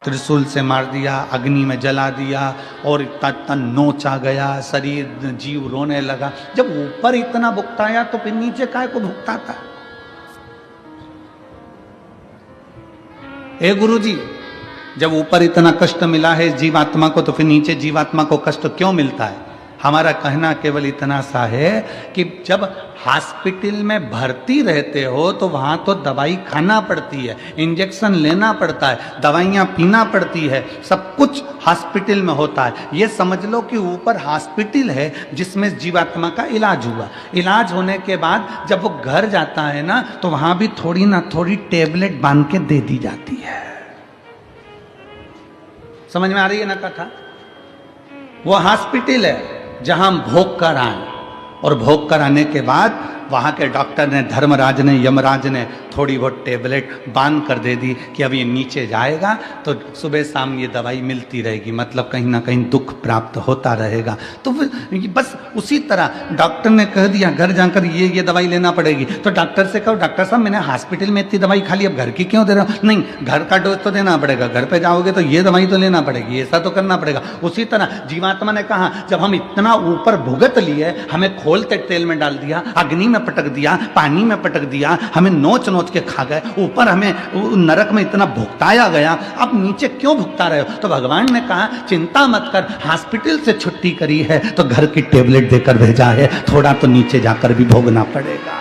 त्रिशूल से मार दिया, अग्नि में जला दिया और इतना नोचा गया, शरीर जीव रोने लगा। जब ऊपर इतना भुगताया तो फिर नीचे काय को भुगताता? हे गुरु जी, जब ऊपर इतना कष्ट मिला है जीवात्मा को तो फिर नीचे जीवात्मा को कष्ट क्यों मिलता है? हमारा कहना केवल इतना सा है कि जब हॉस्पिटल में भर्ती रहते हो तो वहां तो दवाई खाना पड़ती है, इंजेक्शन लेना पड़ता है, दवाइयां पीना पड़ती है, सब कुछ हॉस्पिटल में होता है। ये समझ लो कि ऊपर हॉस्पिटल है जिसमें जीवात्मा का इलाज हुआ। इलाज होने के बाद जब वो घर जाता है ना तो वहां भी थोड़ी ना थोड़ी टेबलेट बांध के दे दी जाती है। समझ में आ रही है ना कथा? वो हॉस्पिटल है जहां हम भोग कर आए, और भोग कर आने के बाद वहां के डॉक्टर ने, धर्मराज ने, यमराज ने थोड़ी बहुत टेबलेट बांध कर दे दी कि अब ये नीचे जाएगा तो सुबह शाम ये दवाई मिलती रहेगी, मतलब कहीं ना कहीं दुख प्राप्त होता रहेगा। तो बस उसी तरह डॉक्टर ने कह दिया घर जाकर ये दवाई लेना पड़ेगी, तो डॉक्टर से कहो डॉक्टर साहब मैंने हॉस्पिटल में इतनी दवाई खा ली, अब घर की क्यों दे रहा हूँ? नहीं, घर का डोज तो देना पड़ेगा, घर पर जाओगे तो ये दवाई तो लेना पड़ेगी, ऐसा तो करना पड़ेगा। उसी तरह जीवात्मा ने कहा जब हम इतना ऊपर भुगत लिए, हमें खोलते तेल में डाल दिया, अग्नि में पटक दिया, पानी में पटक दिया, हमें नोच नोच के खा गए, ऊपर हमें नरक में इतना भुगताया गया, अब नीचे क्यों भुगता रहे हो? तो भगवान ने कहा चिंता मत कर, हॉस्पिटल से छुट्टी करी है तो घर की टेबलेट देकर भेजा है, थोड़ा तो नीचे जाकर भी भोगना पड़ेगा।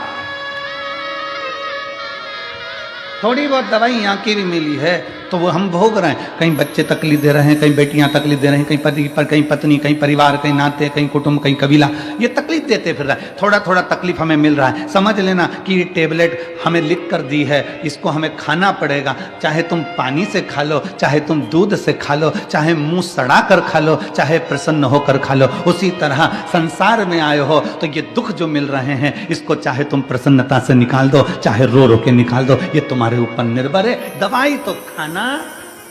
थोड़ी बहुत दवाई यहाँ की भी मिली है तो वो हम भोग रहे हैं। कहीं बच्चे तकलीफ दे रहे हैं, कहीं बेटियां तकलीफ दे रही हैं, कहीं पति पर, कहीं पत्नी, कहीं परिवार, कहीं नाते, कहीं कुटुंब, कहीं कबीला, ये तकलीफ देते फिर रहा है। थोड़ा थोड़ा तकलीफ हमें मिल रहा है, समझ लेना कि ये टेबलेट हमें लिख कर दी है, इसको हमें खाना पड़ेगा। चाहे तुम पानी से खा लो, चाहे तुम दूध से खा लो, चाहे मुंह सड़ा कर खा लो, चाहे प्रसन्न होकर खा लो। उसी तरह संसार में आए हो तो ये दुख जो मिल रहे हैं इसको चाहे तुम प्रसन्नता से निकाल दो, चाहे रो रो के निकाल दो, ये तुम्हारे ऊपर निर्भर है। दवाई तो खाना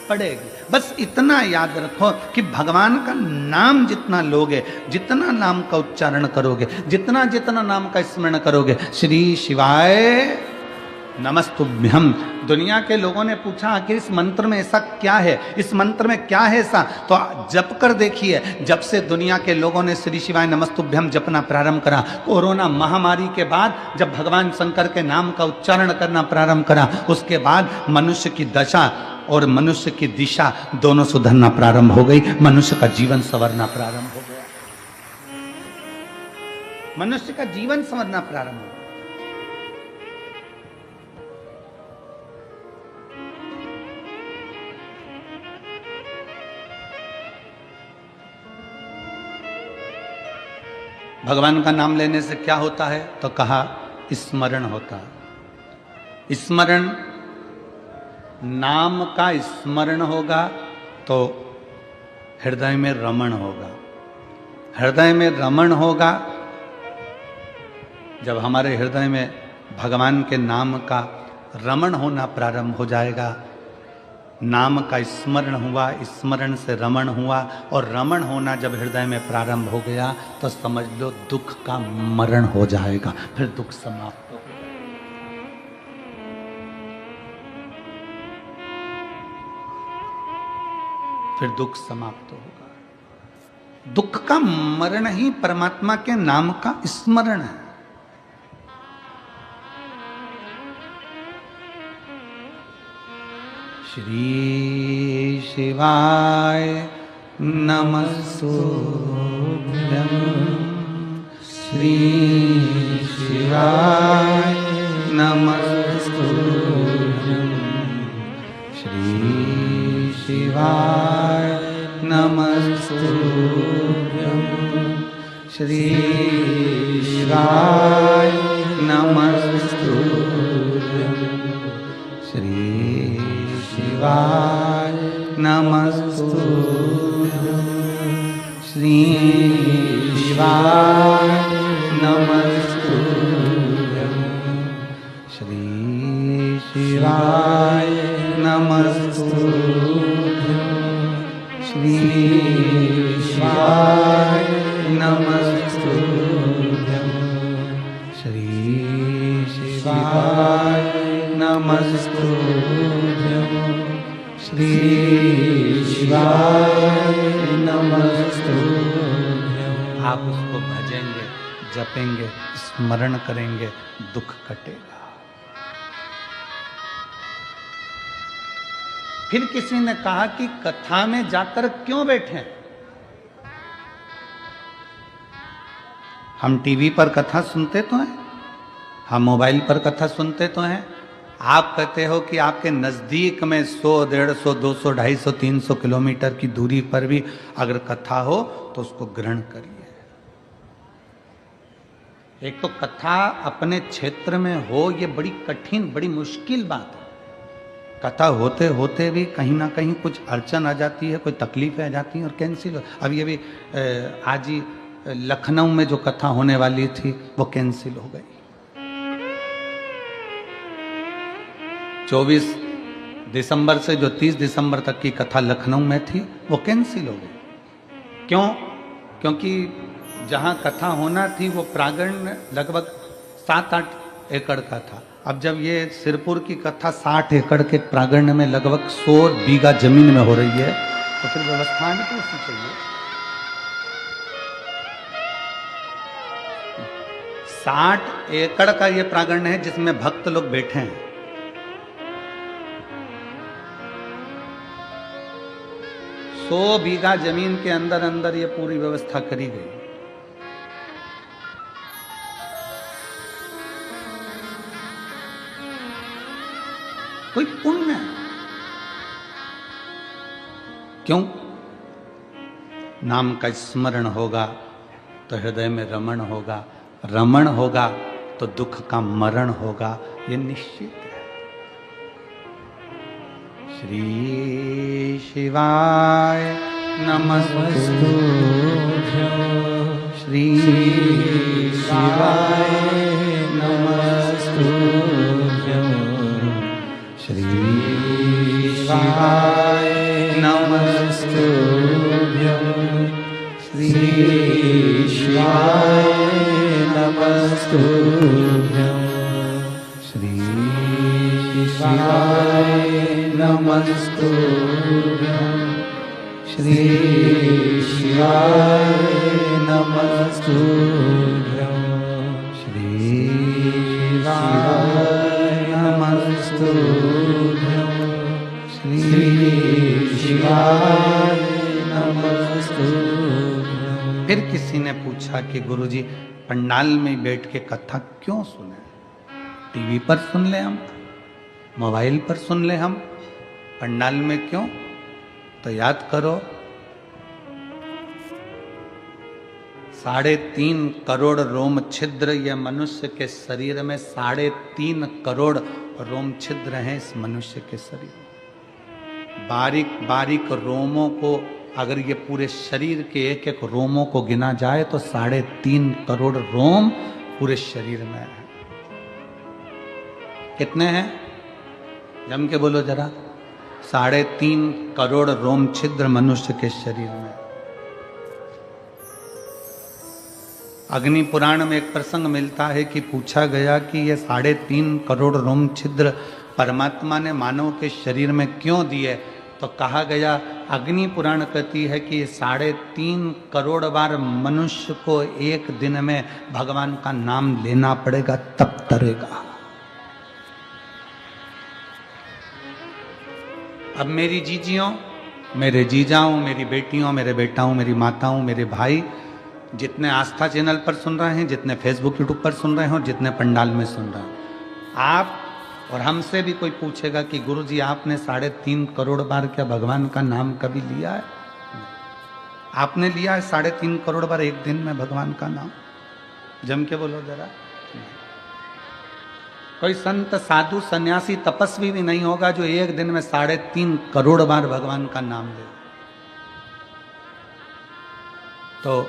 पड़ेगी। बस इतना याद रखो कि भगवान का नाम जितना लोगे, जितना नाम का उच्चारण करोगे, जितना जितना नाम का स्मरण करोगे, श्री शिवाय नमस्तुभ्यम। दुनिया के लोगों ने पूछा कि इस मंत्र में ऐसा क्या है, इस मंत्र में क्या है ऐसा? तो जप कर देखिए। जब से दुनिया के लोगों ने श्री शिवाय नमस्तुभ्यम जपना प्रारंभ करा, कोरोना महामारी के बाद जब भगवान शंकर के नाम का उच्चारण करना प्रारंभ करा, उसके बाद मनुष्य की दशा और मनुष्य की दिशा दोनों सुधरना प्रारंभ हो गई, मनुष्य का जीवन संवरना प्रारंभ हो गया, मनुष्य का जीवन संवरना प्रारंभ हो गया। भगवान का नाम लेने से क्या होता है? तो कहा स्मरण होता है। स्मरण, नाम का स्मरण होगा तो हृदय में रमण होगा। हृदय में रमण होगा जब हमारे हृदय में भगवान के नाम का रमण होना प्रारंभ हो जाएगा। नाम का स्मरण हुआ, स्मरण से रमण हुआ, और रमण होना जब हृदय में प्रारंभ हो गया तो समझ लो दुख का मरण हो जाएगा, फिर दुख समाप्त हो गया। फिर दुख समाप्त होगा। दुख का मरण ही परमात्मा के नाम का स्मरण है। श्री शिवाय नमस्तुभ्यं, श्री शिवाय नमस्तुभ्यं, श्री शिवाय नमस्तुभ्यं, श्री शिवाय नमस्तुभ्यं, श्री शिवाय नमस्तुभ्यं, श्री शिवाय नमस्तुभ्यं, श्री शिवाय नमस्तुभ्यं, श्री शिवाय नमस्तुभ्यं, श्री शिवाय नमस्तुभ्यं, श्री शिवाय नमस्तुभ्यं। आप उसको भजेंगे, जपेंगे, स्मरण करेंगे, दुख कटेगा। फिर किसी ने कहा कि कथा में जाकर क्यों बैठे? हम टीवी पर कथा सुनते तो हैं, हम मोबाइल पर कथा सुनते तो हैं। आप कहते हो कि आपके नजदीक में 100, 150, 200, 250, 300 किलोमीटर की दूरी पर भी अगर कथा हो तो उसको ग्रहण करिए। एक तो कथा अपने क्षेत्र में हो, ये बड़ी कठिन, बड़ी मुश्किल बात है। कथा होते होते भी कहीं ना कहीं कुछ अड़चन आ जाती है, कोई तकलीफें आ जाती हैं और कैंसिल हो। अब ये भी आज ही लखनऊ में जो कथा होने वाली थी वो कैंसिल हो गई। 24 दिसंबर से जो 30 दिसंबर तक की कथा लखनऊ में थी वो कैंसिल हो गई। क्यों? क्योंकि जहां कथा होना थी वो प्रांगण लगभग 7-8 एकड़ का था। अब जब ये सिरपुर की कथा 60 एकड़ के प्रांगण में लगभग 100 बीघा जमीन में हो रही है, तो फिर व्यवस्था भी तो उसकी चाहिए। 60 एकड़ का ये प्रांगण है जिसमें भक्त लोग बैठे हैं। सौ बीघा जमीन के अंदर अंदर ये पूरी व्यवस्था करी गई। कोई पुण्य है। क्यों? नाम का स्मरण होगा तो हृदय में रमण होगा, रमण होगा तो दुख का मरण होगा, ये निश्चित है। श्री शिवाय नमस्तुभ्यं। श्री शिवाय नमस्तुभ्यं। श्री शिवाय नमस्तुभ्यं। श्री शिवाय नमस्तुभ्यं। श्री शिवाय नमस्तुभ्यं। श्री शिवाय नमस्तुभ्यं। श्री शिवाय नमस्तुभ्यं। श्री शिवाय नमस्तुभ्यं। फिर किसी ने पूछा कि गुरुजी पंडाल में बैठ के कथा क्यों सुने? टीवी पर सुन ले हम, मोबाइल पर सुन ले हम, पंडाल में क्यों? तो याद करो 3.5 करोड़ रोम छिद्र ये मनुष्य के शरीर में 3.5 करोड़ रोम छिद्र हैं इस मनुष्य के शरीर में। बारीक बारीक रोमों को अगर ये पूरे शरीर के एक एक रोमों को गिना जाए तो 3.5 करोड़ रोम पूरे शरीर में है। कितने हैं? जम के बोलो जरा। 3.5 करोड़ रोम छिद्र मनुष्य के शरीर में। अग्नि पुराण में एक प्रसंग मिलता है कि पूछा गया कि ये 3.5 करोड़ रोम छिद्र परमात्मा ने मानव के शरीर में क्यों दिए? तो कहा गया, अग्नि पुराण कहती है कि 3.5 करोड़ बार मनुष्य को एक दिन में भगवान का नाम लेना पड़ेगा तब तरेगा। अब मेरी जीजियों, मेरे जीजाओं, मेरी बेटियों, मेरे बेटाओं, मेरी माताओं, मेरे भाई, जितने आस्था चैनल पर सुन रहे हैं, जितने फेसबुक यूट्यूब पर सुन रहे हैं और जितने पंडाल में सुन रहे हैं, आप और हमसे भी कोई पूछेगा कि गुरुजी आपने 3.5 करोड़ बार क्या भगवान का नाम कभी लिया है? आपने लिया है 3.5 करोड़ बार एक दिन में भगवान का नाम? जम के बोलो जरा। कोई संत, साधु, सन्यासी, तपस्वी भी नहीं होगा जो एक दिन में 3.5 करोड़ बार भगवान का नाम ले। तो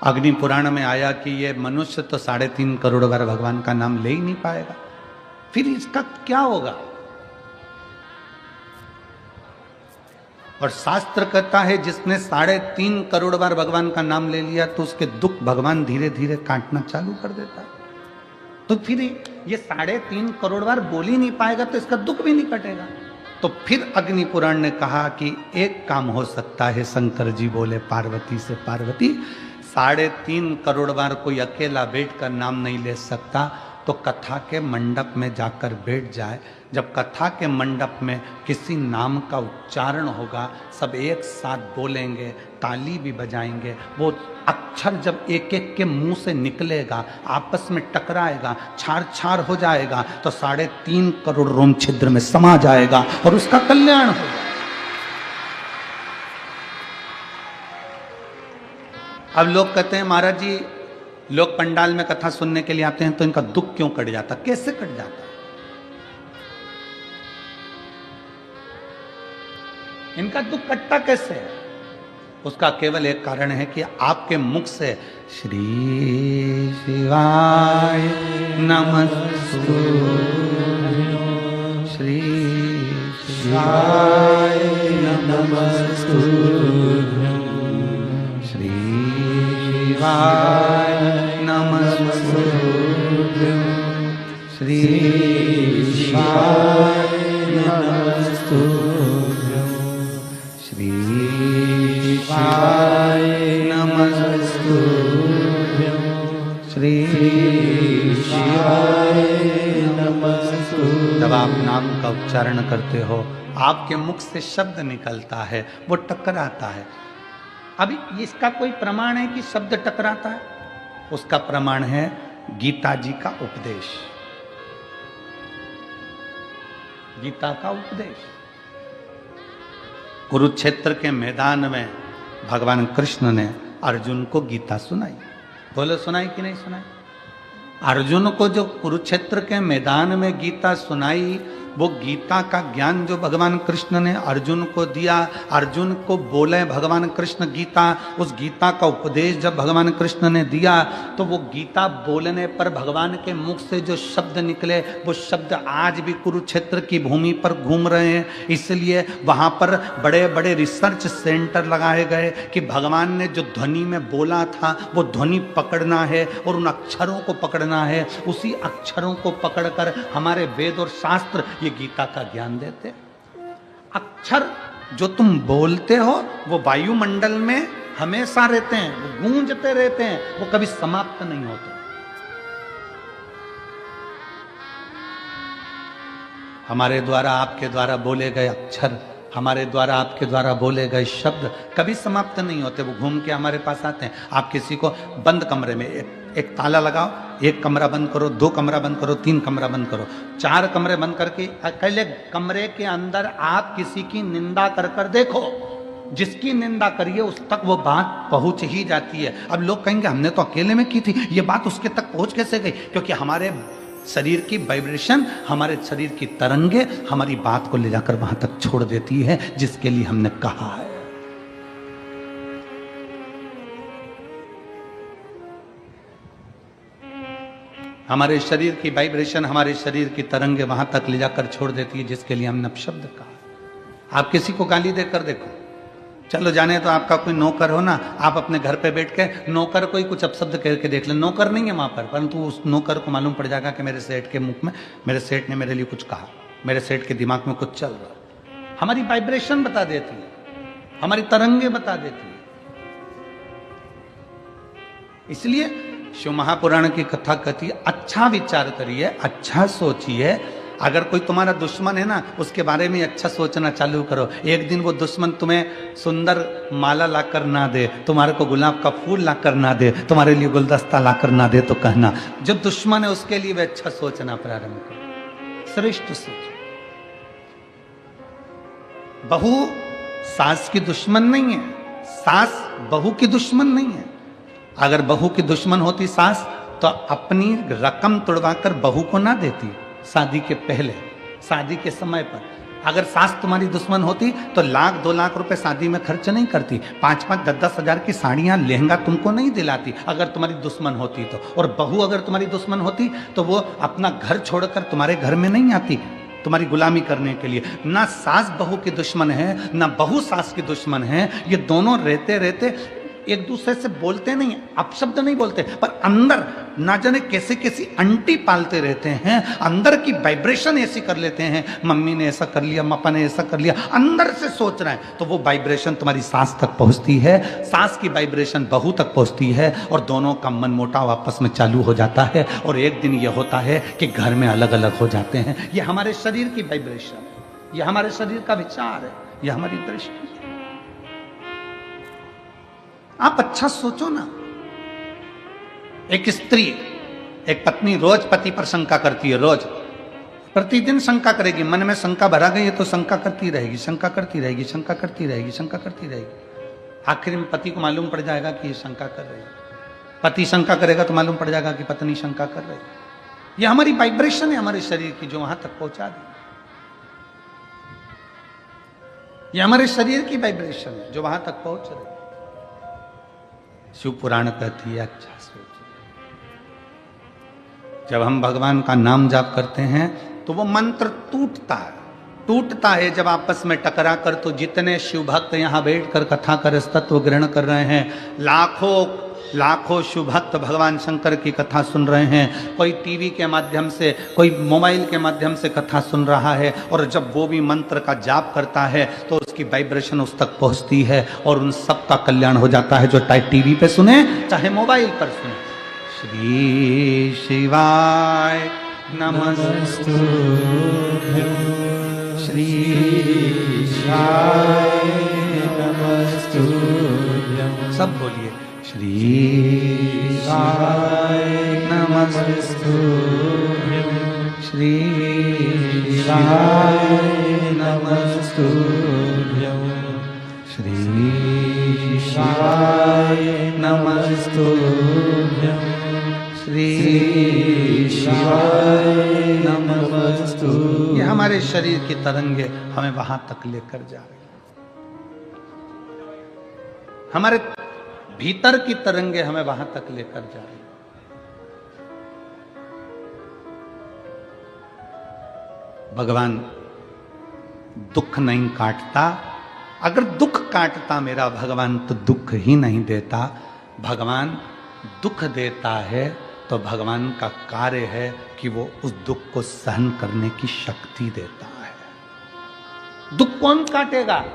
अग्नि पुराण में आया कि ये मनुष्य तो 3.5 करोड़ बार भगवान का नाम ले ही नहीं पाएगा, फिर इसका क्या होगा? और शास्त्र कहता है जिसने 3.5 करोड़ बार भगवान का नाम ले लिया तो उसके दुख भगवान धीरे धीरे काटना चालू कर देता है। तो फिर ये 3.5 करोड़ बार बोल ही नहीं पाएगा तो इसका दुख भी नहीं कटेगा। तो फिर अग्नि पुराण ने कहा कि एक काम हो सकता है। शंकर जी बोले पार्वती से, पार्वती 3.5 करोड़ बार कोई अकेला बैठकर नाम नहीं ले सकता, तो कथा के मंडप में जाकर बैठ जाए। जब कथा के मंडप में किसी नाम का उच्चारण होगा, सब एक साथ बोलेंगे, ताली भी बजाएंगे, वो अक्षर जब एक एक के मुंह से निकलेगा, आपस में टकराएगा, छार छार हो जाएगा, तो 3.5 करोड़ रोम छिद्र में समा जाएगा और उसका कल्याण होगा। अब लोग कहते हैं महाराज जी, लोग पंडाल में कथा सुनने के लिए आते हैं तो इनका दुख क्यों कट जाता? कैसे कट जाता? इनका दुख कटता कैसे है? उसका केवल एक कारण है कि आपके मुख से श्री शिवाय नमस्तु, श्री शिवाय नमस्तु, श्री शिवाय नमस्तु, श्री शिवाय नमस्तु, श्री शिवाय नमस्तु, श्री शिवाय नमस्तु। जब आप नाम का उच्चारण करते हो, आपके मुख से शब्द निकलता है, वो टकराता है। अभी इसका कोई प्रमाण है कि शब्द टकराता है? उसका प्रमाण है गीता जी का उपदेश, गीता का उपदेश। कुरुक्षेत्र के मैदान में भगवान कृष्ण ने अर्जुन को गीता सुनाई। बोलो सुनाई कि नहीं सुनाई? अर्जुन को जो कुरुक्षेत्र के मैदान में गीता सुनाई, वो गीता का ज्ञान जो भगवान कृष्ण ने अर्जुन को दिया, अर्जुन को बोले भगवान कृष्ण गीता, उस गीता का उपदेश जब भगवान कृष्ण ने दिया, तो वो गीता बोलने पर भगवान के मुख से जो शब्द निकले, वो शब्द आज भी कुरुक्षेत्र की भूमि पर घूम रहे हैं। इसलिए वहाँ पर बड़े बड़े रिसर्च सेंटर लगाए गए कि भगवान ने जो ध्वनि में बोला था, वो ध्वनि पकड़ना है और उन अक्षरों को पकड़ना है। उसी अक्षरों को पकड़कर हमारे वेद और शास्त्र ये गीता का ज्ञान देते। अक्षर जो तुम बोलते हो, वो वायुमंडल में हमेशा रहते हैं, वो गूंजते रहते हैं, वो कभी समाप्त नहीं होते। हमारे द्वारा आपके द्वारा बोले गए अक्षर, हमारे द्वारा आपके द्वारा बोले गए शब्द कभी समाप्त नहीं होते, वो घूम के हमारे पास आते हैं। आप किसी को बंद कमरे में एक ताला लगाओ, 1 कमरा बंद करो, 2 कमरा बंद करो, 3 कमरा बंद करो, 4 कमरे बंद करके अकेले कमरे के अंदर आप किसी की निंदा कर कर देखो, जिसकी निंदा करिए उस तक वो बात पहुंच ही जाती है। अब लोग कहेंगे हमने तो अकेले में की थी, ये बात उसके तक पहुंच कैसे गई? क्योंकि हमारे शरीर की वाइब्रेशन, हमारे शरीर की तरंगे हमारी बात को ले जाकर वहां तक छोड़ देती है जिसके लिए हमने कहा है। हमारे शरीर की वाइब्रेशन, हमारे शरीर की तरंगे वहां तक ले जाकर छोड़ देती है जिसके लिए हमने अपशब्द कहा। आप किसी को गाली देकर देखो, चलो जाने तो आपका कोई नौकर हो ना, आप अपने घर पे बैठ के नौकर को ही कुछ अपशब्द कह के देख ले, नौकर नहीं है वहां पर, परंतु उस नौकर को मालूम पड़ जाएगा कि मेरे सेठ के मुख में, मेरे सेठ ने मेरे लिए कुछ कहा, मेरे सेठ के दिमाग में कुछ चल रहा। हमारी वाइब्रेशन बता देती है, हमारी तरंगे बता देती है। इसलिए शिव महापुराण की कथा कहती है, अच्छा विचार करिए, अच्छा सोचिए। अगर कोई तुम्हारा दुश्मन है ना, उसके बारे में अच्छा सोचना चालू करो। एक दिन वो दुश्मन तुम्हें सुंदर माला लाकर ना दे, तुम्हारे को गुलाब का फूल लाकर ना दे, तुम्हारे लिए गुलदस्ता लाकर ना दे, तो कहना जो दुश्मन है उसके लिए भी अच्छा सोचना प्रारंभ करो, श्रेष्ठ सोच। बहू सास की दुश्मन नहीं है, सास बहू की दुश्मन नहीं है। अगर बहू की दुश्मन होती सास, तो अपनी रकम तुड़वाकर बहू को ना देती शादी के पहले, शादी के समय पर। अगर सास तुम्हारी दुश्मन होती तो 1-2 लाख रुपए शादी में खर्च नहीं करती, 5-5, 10-10 हजार की साड़ियां, लहंगा तुमको नहीं दिलाती अगर तुम्हारी दुश्मन होती तो। और बहू अगर तुम्हारी दुश्मन होती तो वो अपना घर छोड़कर तुम्हारे घर में नहीं आती तुम्हारी गुलामी करने के लिए। ना सास बहू की दुश्मन है, ना बहू सास की दुश्मन है। ये दोनों रहते रहते एक दूसरे से बोलते नहीं, अपशब्द नहीं बोलते, पर अंदर ना जाने कैसे कैसी अंटी पालते रहते हैं, अंदर की वाइब्रेशन ऐसी कर लेते हैं, मम्मी ने ऐसा कर लिया, पापा ने ऐसा कर लिया, अंदर से सोच रहे हैं, तो वो वाइब्रेशन तुम्हारी सांस तक पहुंचती है, सांस की वाइब्रेशन बहू तक पहुंचती है, और दोनों का मन मोटाव आपस में चालू हो जाता है, और एक दिन ये होता है कि घर में अलग अलग हो जाते हैं। ये हमारे शरीर की वाइब्रेशन है, ये हमारे शरीर का विचार है, ये हमारी दृष्टि। आप अच्छा सोचो ना, एक स्त्री, एक पत्नी रोज पति पर शंका करती है, रोज प्रतिदिन शंका करेगी, मन में शंका भरा गई है तो शंका करती रहेगी, शंका करती रहेगी, शंका करती रहेगी, शंका करती रहेगी। आखिर में पति को मालूम पड़ जाएगा कि ये शंका कर रही है, पति शंका करेगा तो मालूम पड़ जाएगा कि पत्नी शंका कर रही है। ये हमारी वाइब्रेशन है हमारे शरीर की, जो वहां तक पहुंचा दी। ये हमारे शरीर की वाइब्रेशन है जो वहां तक पहुंच रही है। शिव पुराण कहती है, अच्छा सोचिए, जब हम भगवान का नाम जाप करते हैं तो वो मंत्र टूटता है जब आपस में टकरा कर। तो जितने शिव भक्त यहाँ बैठकर कथा कर तत्व ग्रहण कर रहे हैं, लाखों शिव भक्त भगवान शंकर की कथा सुन रहे हैं, कोई टीवी के माध्यम से, कोई मोबाइल के माध्यम से कथा सुन रहा है, और जब वो भी मंत्र का जाप करता है तो उसकी वाइब्रेशन उस तक पहुंचती है और उन सब का कल्याण हो जाता है, जो चाहे टीवी पे सुने चाहे मोबाइल पर सुने। श्री शिवाय नमस्तु, श्री शिवाय नमस्तु, सब बोलिए, श्री शिवाय नमस्तु, श्री शिवाय नमस्तु, श्री शिवाय नमस्तु, श्री शिवाय नमस्तु। ये हमारे शरीर की तरंगे हमें वहां तक लेकर जा रही है, हमारे भीतर की तरंगे हमें वहां तक लेकर जा रही है। भगवान दुख नहीं काटता, अगर दुख काटता मेरा भगवान तो दुख ही नहीं देता। भगवान दुख देता है तो भगवान का कार्य है कि वो उस दुख को सहन करने की शक्ति देता है। दुख कौन काटेगा?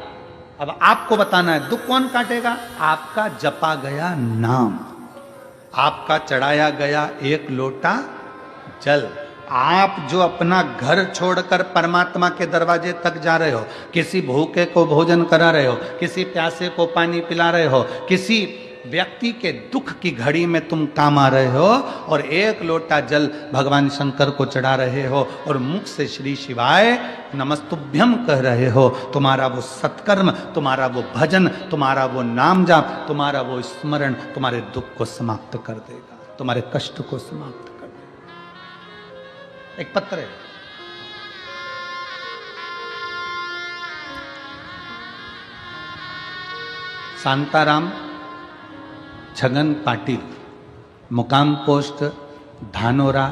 अब आपको बताना है, दुख कौन काटेगा? आपका जपा गया नाम, आपका चढ़ाया गया एक लोटा जल। आप जो अपना घर छोड़कर परमात्मा के दरवाजे तक जा रहे हो, किसी भूखे को भोजन करा रहे हो, किसी प्यासे को पानी पिला रहे हो, किसी व्यक्ति के दुख की घड़ी में तुम काम आ रहे हो, और एक लोटा जल भगवान शंकर को चढ़ा रहे हो और मुख से श्री शिवाय नमस्तुभ्यम कह रहे हो, तुम्हारा वो सत्कर्म, तुम्हारा वो भजन, तुम्हारा वो नाम जाप, तुम्हारा वो स्मरण तुम्हारे दुख को समाप्त कर देगा, तुम्हारे कष्ट को समाप्त कर देगा। एक पत्र है, शांताराम छगन पाटिल, मुकाम पोस्ट धानोरा,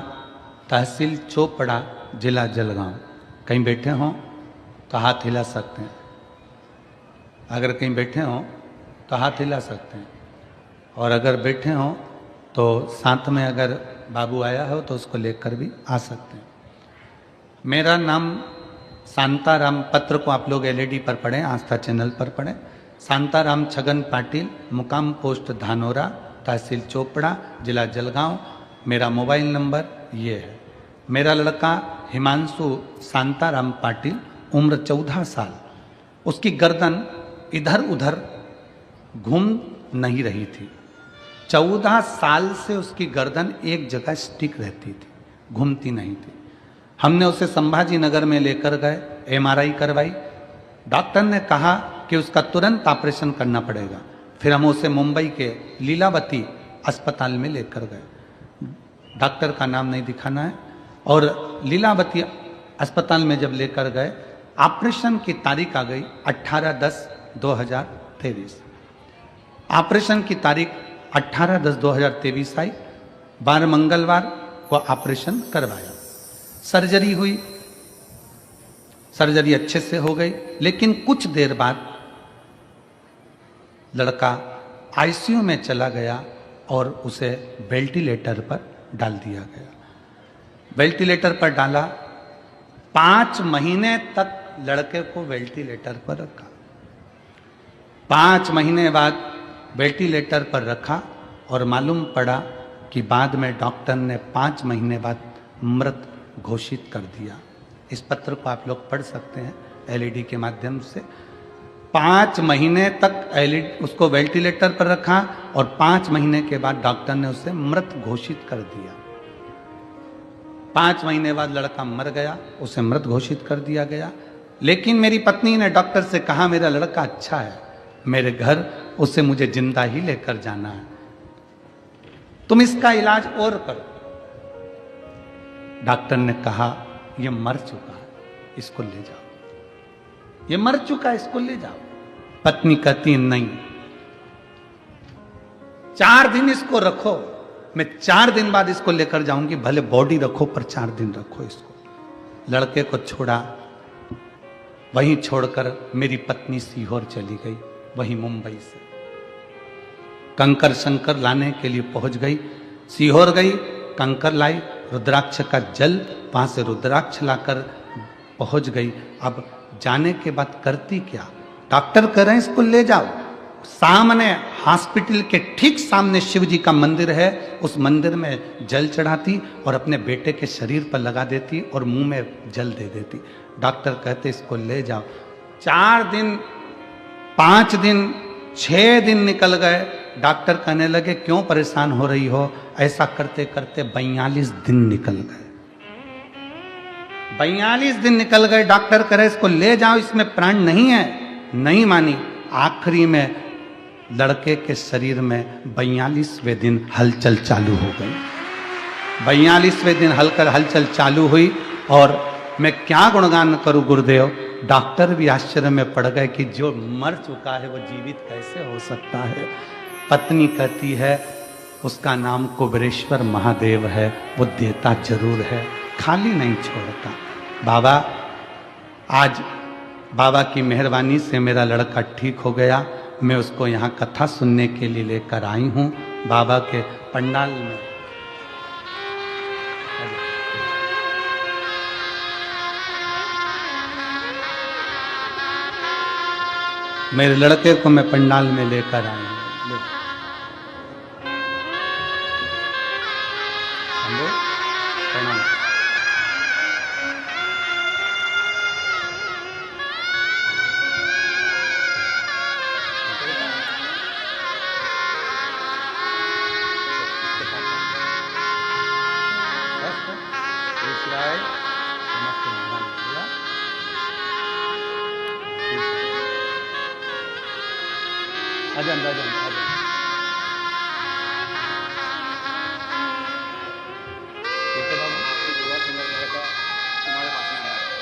तहसील चोपड़ा, जिला जलगांव। कहीं बैठे हों तो हाथ हिला सकते हैं, अगर कहीं बैठे हों तो हाथ हिला सकते हैं, और अगर बैठे हों तो साथ में अगर बाबू आया हो तो उसको लेकर भी आ सकते हैं। मेरा नाम शांताराम, पत्र को आप लोग LED पर पढ़ें, आस्था चैनल पर पढ़ें। शांताराम छगन पाटिल, मुकाम पोस्ट धानोरा, तहसील चोपड़ा, जिला जलगांव। मेरा मोबाइल नंबर ये है। मेरा लड़का हिमांशु शांताराम पाटिल, उम्र 14 साल। उसकी गर्दन इधर उधर घूम नहीं रही थी, 14 साल से उसकी गर्दन एक जगह स्टिक रहती थी, घूमती नहीं थी। हमने उसे संभाजी नगर में लेकर गए, MRI करवाई। डॉक्टर ने कहा कि उसका तुरंत ऑपरेशन करना पड़ेगा। फिर हम उसे मुंबई के लीलावती अस्पताल में लेकर गए, डॉक्टर का नाम नहीं दिखाना है। और लीलावती अस्पताल में जब लेकर गए, ऑपरेशन की तारीख आ गई 18/10/2023। ऑपरेशन की तारीख 18/10/2023 आई। 12 मंगलवार को ऑपरेशन करवाया, सर्जरी हुई, सर्जरी अच्छे से हो गई। लेकिन कुछ देर बाद लड़का आईसीयू में चला गया और उसे वेंटिलेटर पर डाल दिया गया। वेंटिलेटर पर डाला, 5 महीने तक लड़के को वेंटिलेटर पर रखा। 5 महीने बाद वेंटिलेटर पर रखा और मालूम पड़ा कि बाद में डॉक्टर ने 5 महीने बाद मृत घोषित कर दिया। इस पत्र को आप लोग पढ़ सकते हैं एलईडी के माध्यम से। 5 महीने तक एलईडी उसको वेंटिलेटर पर रखा और 5 महीने के बाद डॉक्टर ने उसे मृत घोषित कर दिया। 5 महीने बाद लड़का मर गया, उसे मृत घोषित कर दिया गया। लेकिन मेरी पत्नी ने डॉक्टर से कहा मेरा लड़का अच्छा है, मेरे घर उसे मुझे जिंदा ही लेकर जाना है, तुम इसका इलाज और करो। डॉक्टर ने कहा यह मर चुका है, इसको ले जाओ, ये मर चुका है, इसको ले जाओ। पत्नी कहती नहीं, 4 दिन इसको रखो, मैं 4 दिन बाद इसको लेकर जाऊंगी, भले बॉडी रखो पर 4 दिन रखो इसको। लड़के को छोड़ा, वहीं छोड़कर मेरी पत्नी सीहोर चली गई, वहीं मुंबई से कंकर शंकर लाने के लिए पहुंच गई। सीहोर गई, कंकर लाई, रुद्राक्ष का जल, वहां से रुद्राक्ष लाकर पहुंच गई। अब जाने के बाद करती क्या, डॉक्टर कह रहे हैं इसको ले जाओ। सामने हॉस्पिटल के ठीक सामने शिव जी का मंदिर है, उस मंदिर में जल चढ़ाती और अपने बेटे के शरीर पर लगा देती और मुंह में जल दे देती। डॉक्टर कहते इसको ले जाओ। 4 दिन, 5 दिन, 6 दिन निकल गए। डॉक्टर कहने लगे क्यों परेशान हो रही हो। ऐसा करते करते 42 दिन निकल गए। 42 दिन निकल गए। डॉक्टर कह रहे इसको ले जाओ, इसमें प्राण नहीं है। नहीं मानी। आखिरी में लड़के के शरीर में 42वें दिन हलचल चालू हो गई। 42वें दिन हलचल चालू हुई और मैं क्या गुणगान करूं गुरुदेव। डॉक्टर भी आश्चर्य में पड़ गए कि जो मर चुका है वो जीवित कैसे हो सकता है। पत्नी कहती है उसका नाम कुबेरेश्वर महादेव है, वो देता जरूर है, खाली नहीं छोड़ता। बाबा, आज बाबा की मेहरबानी से मेरा लड़का ठीक हो गया। मैं उसको यहाँ कथा सुनने के लिए लेकर आई हूँ बाबा के पंडाल में। मेरे लड़के को मैं पंडाल में लेकर आई हूँ।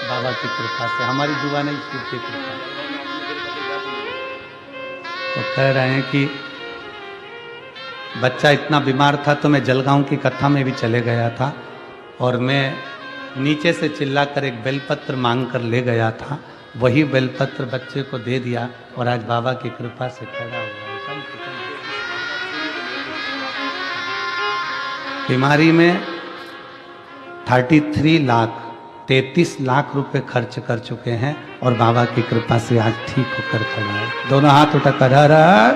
बाबा की कृपा से, हमारी दुआ नहीं, शिव की कृपा। तो कह रहे हैं कि बच्चा इतना बीमार था तो मैं जलगांव की कथा में भी चले गया था और मैं नीचे से चिल्लाकर एक बेलपत्र मांग कर ले गया था। वही बेलपत्र बच्चे को दे दिया और आज बाबा की कृपा से खड़ा हुआ। बीमारी में 33 लाख रुपए खर्च कर चुके हैं और बाबा की कृपा से आज ठीक होकर खड़ा है। दोनों हाथ उठाकर हर हर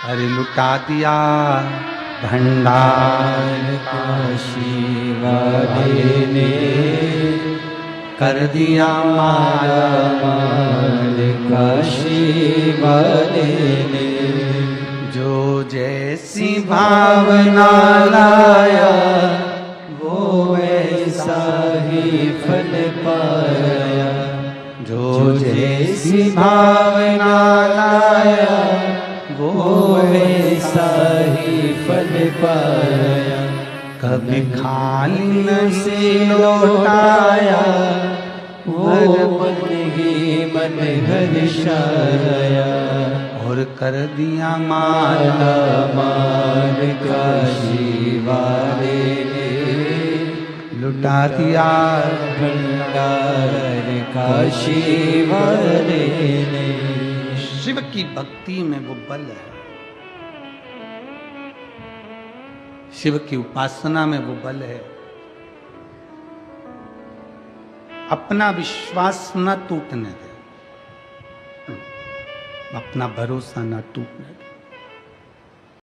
अरे लुटा दिया भंडार काशी वाले ने, कर दिया माला माल काशी वाले ने। जो जैसी भावना लाया वो वैसा ही फल पाया। जो जैसी भावना लाया वो वैसा ही फल पाया। कभी खाली नहीं लौटाया वो मन ही मन हर्षाया। और कर दिया माला माल काशी वाले ने, लुटा दिया भंडार काशी वाले ने। शिव की भक्ति में वो बल है, शिव की उपासना में वो बल है। अपना विश्वास न टूटने दे, अपना भरोसा न टूटने दे।